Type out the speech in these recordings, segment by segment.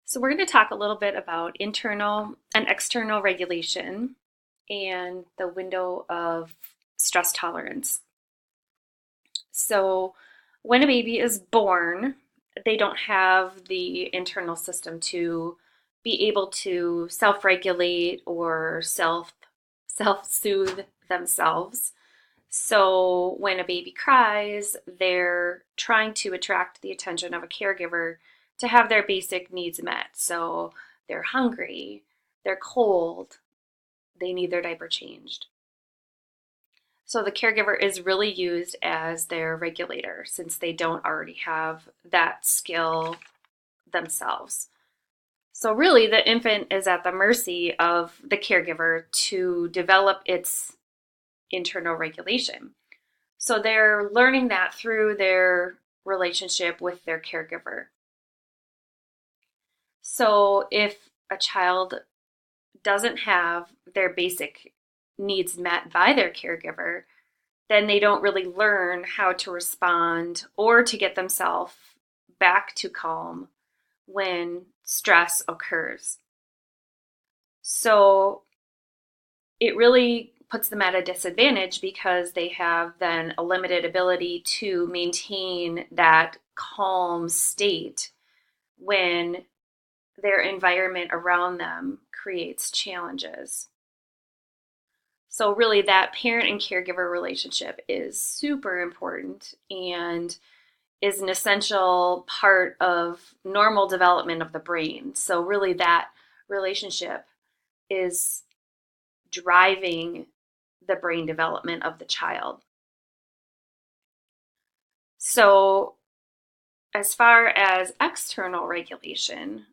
So, we're going to talk a little bit about internal and external regulation and the window of stress tolerance. So, when a baby is born, they don't have the internal system to be able to self-regulate or self-soothe themselves. So, when a baby cries, they're trying to attract the attention of a caregiver to have their basic needs met. So, they're hungry, they're cold, they need their diaper changed. So, the caregiver is really used as their regulator since they don't already have that skill themselves. So, really, the infant is at the mercy of the caregiver to develop its internal regulation. So they're learning that through their relationship with their caregiver. So if a child doesn't have their basic needs met by their caregiver, then they don't really learn how to respond or to get themselves back to calm when stress occurs. So it really puts them at a disadvantage because they have then a limited ability to maintain that calm state when their environment around them creates challenges. So, really, that parent and caregiver relationship is super important and is an essential part of normal development of the brain. So, really, that relationship is driving the brain development of the child. So, as far as external regulation,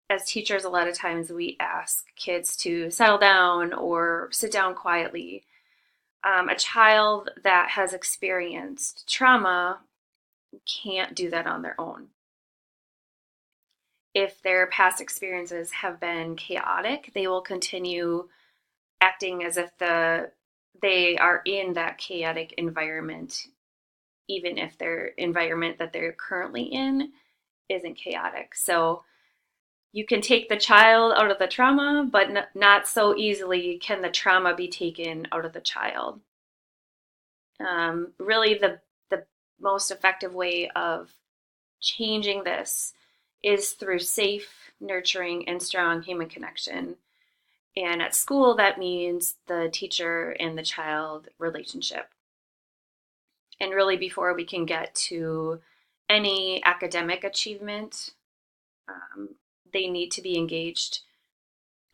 as teachers, a lot of times we ask kids to settle down or sit down quietly. A child that has experienced trauma can't do that on their own. If their past experiences have been chaotic, they will continue acting as if they are in that chaotic environment, even if their environment that they're currently in isn't chaotic. So you can take the child out of the trauma, but not so easily can the trauma be taken out of the child. Really, the most effective way of changing this is through safe, nurturing, and strong human connection. And at school, that means the teacher and the child relationship. And really, before we can get to any academic achievement, um, they need to be engaged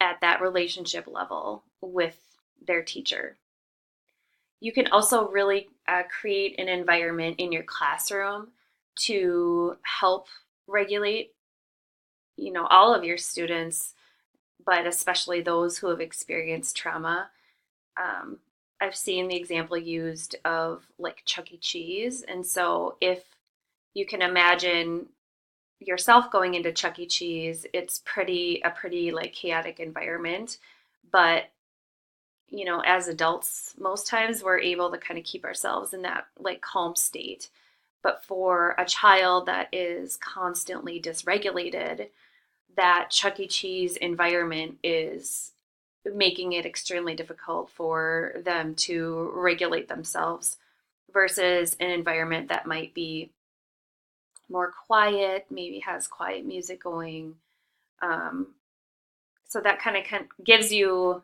at that relationship level with their teacher. You can also really create an environment in your classroom to help regulate, all of your students, but especially those who have experienced trauma. Um, I've seen the example used of like Chuck E. Cheese. And so if you can imagine yourself going into Chuck E. Cheese, it's a pretty like chaotic environment. But, as adults, most times we're able to kind of keep ourselves in that like calm state. But for a child that is constantly dysregulated, that Chuck E. Cheese environment is making it extremely difficult for them to regulate themselves versus an environment that might be more quiet, maybe has quiet music going. Um, so that kind of gives you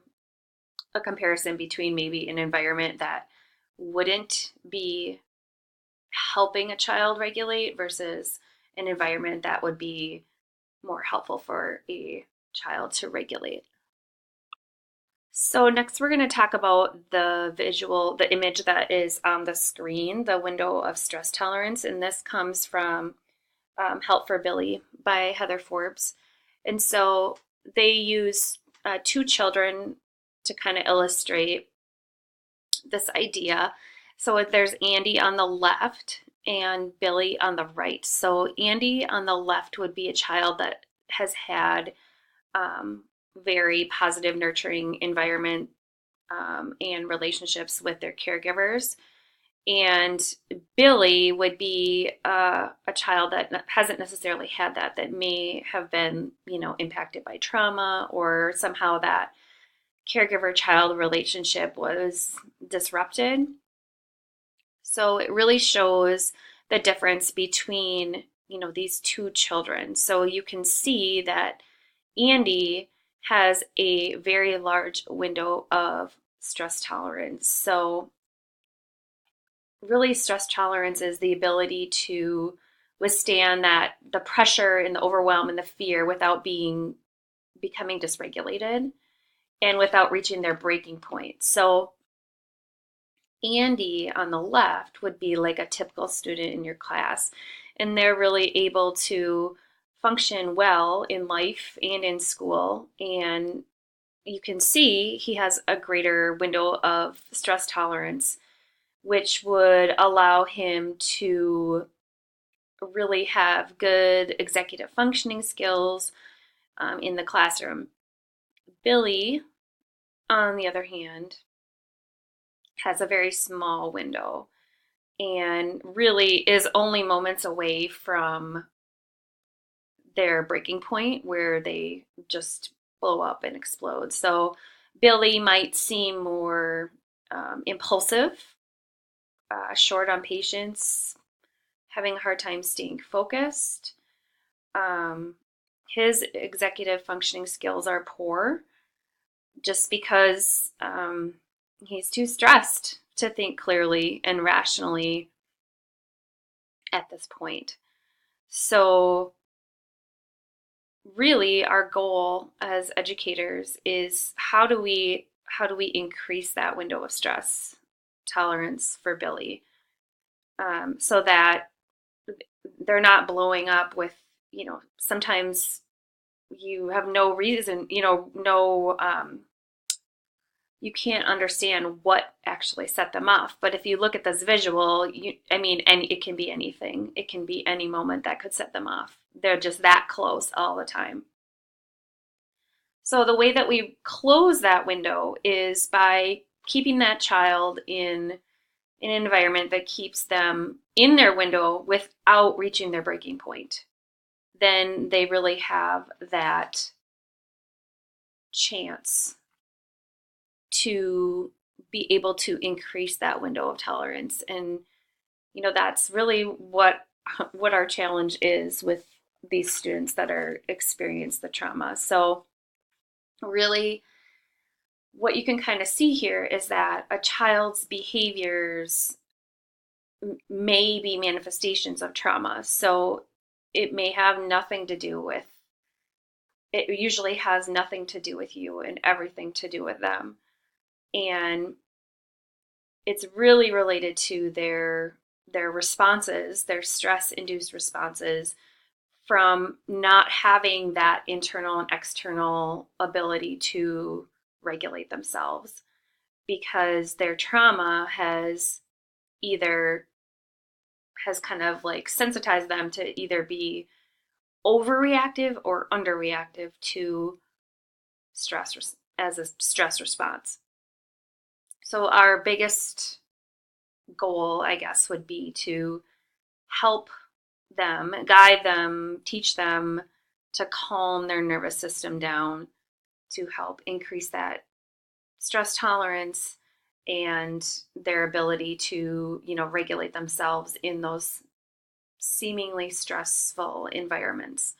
a comparison between maybe an environment that wouldn't be helping a child regulate versus an environment that would be more helpful for a child to regulate. So next we're going to talk about the image that is on the screen, the window of stress tolerance. And this comes from Help for Billy by Heather Forbes. And so they use two children to kind of illustrate this idea. So there's Andy on the left and Billy on the right. So Andy on the left would be a child that has had um, very positive, nurturing environment and relationships with their caregivers. And Billy would be a child that hasn't necessarily had that, that may have been, impacted by trauma, or somehow that caregiver child relationship was disrupted. So it really shows the difference between, these two children. So you can see that Andy has a very large window of stress tolerance. So really, stress tolerance is the ability to withstand the pressure and the overwhelm and the fear without becoming dysregulated and without reaching their breaking point. So Andy on the left would be like a typical student in your class, and they're really able to function well in life and in school. And you can see he has a greater window of stress tolerance, which would allow him to really have good executive functioning skills in the classroom. Billy, on the other hand, has a very small window and really is only moments away from their breaking point where they just blow up and explode. So Billy might seem more impulsive, short on patience, having a hard time staying focused. Um, his executive functioning skills are poor just because he's too stressed to think clearly and rationally at this point. So, really, our goal as educators is how do we increase that window of stress tolerance for Billy, so that they're not blowing up with, sometimes you have no reason, you can't understand what actually set them off. But if you look at this visual, and it can be anything. It can be any moment that could set them off. They're just that close all the time. So the way that we close that window is by keeping that child in an environment that keeps them in their window without reaching their breaking point. Then they really have that chance to be able to increase that window of tolerance. And that's really what our challenge is with these students that are experience the trauma. So really, what you can kind of see here is that a child's behaviors may be manifestations of trauma. So it may have nothing to do with, it usually has nothing to do with you and everything to do with them. And it's really related to their responses, their stress induced responses from not having that internal and external ability to regulate themselves, because their trauma has kind of like sensitized them to either be overreactive or underreactive to stress as a stress response. So our biggest goal, I guess, would be to help them, guide them, teach them to calm their nervous system down, to help increase that stress tolerance and their ability to, regulate themselves in those seemingly stressful environments.